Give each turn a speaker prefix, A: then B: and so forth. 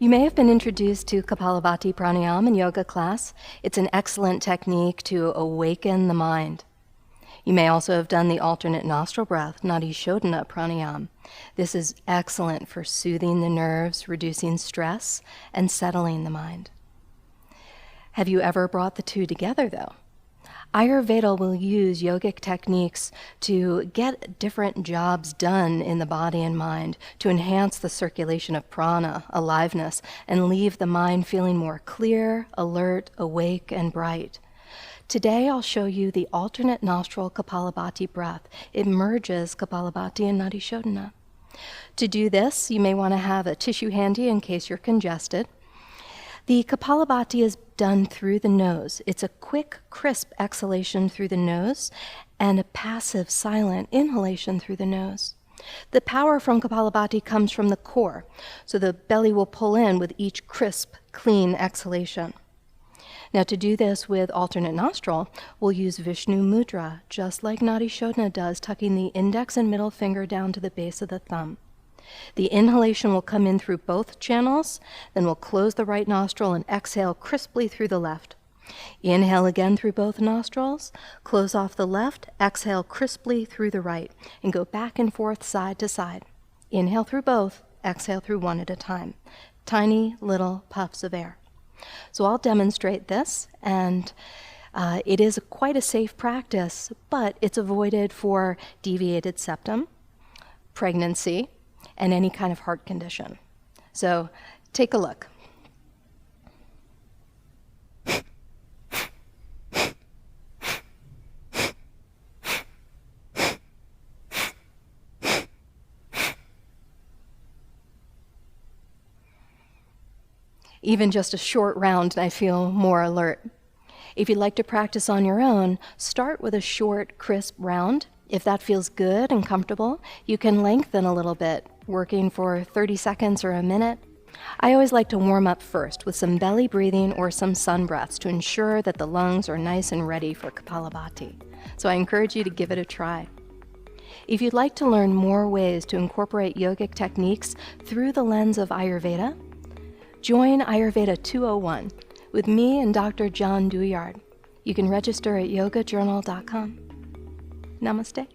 A: You may have been introduced to Kapalabhati Pranayama in yoga class. It's an excellent technique to awaken the mind. You may also have done the alternate nostril breath, Nadi Shodhana Pranayama. This is excellent for soothing the nerves, reducing stress, and settling the mind. Have you ever brought the two together, though? Ayurveda will use yogic techniques to get different jobs done in the body and mind, to enhance the circulation of prana, aliveness, and leave the mind feeling more clear, alert, awake, and bright. Today I'll show you the alternate nostril Kapalabhati breath. It merges Kapalabhati and Nadi Shodhana. To do this, you may want to have a tissue handy in case you're congested. The Kapalabhati is done through the nose. It's a quick, crisp exhalation through the nose and a passive, silent inhalation through the nose. The power from Kapalabhati comes from the core, so the belly will pull in with each crisp, clean exhalation. Now, to do this with alternate nostril, we'll use Vishnu Mudra, just like Nadi Shodhana does, tucking the index and middle finger down to the base of the thumb. The inhalation will come in through both channels, then we'll close the right nostril and exhale crisply through the left. Inhale again through both nostrils, close off the left, exhale crisply through the right, and go back and forth side to side. Inhale through both, exhale through one at a time. Tiny little puffs of air. So I'll demonstrate this, and it is quite a safe practice, but it's avoided for deviated septum, pregnancy, and any kind of heart condition. So take a look. Even just a short round, I feel more alert. If you'd like to practice on your own, start with a short, crisp round. If that feels good and comfortable, you can lengthen a little bit, working for 30 seconds or a minute. I always like to warm up first with some belly breathing or some sun breaths to ensure that the lungs are nice and ready for Kapalabhati. So I encourage you to give it a try. If you'd like to learn more ways to incorporate yogic techniques through the lens of Ayurveda, join Ayurveda 201 with me and Dr. John Douillard. You can register at yogajournal.com. Namaste.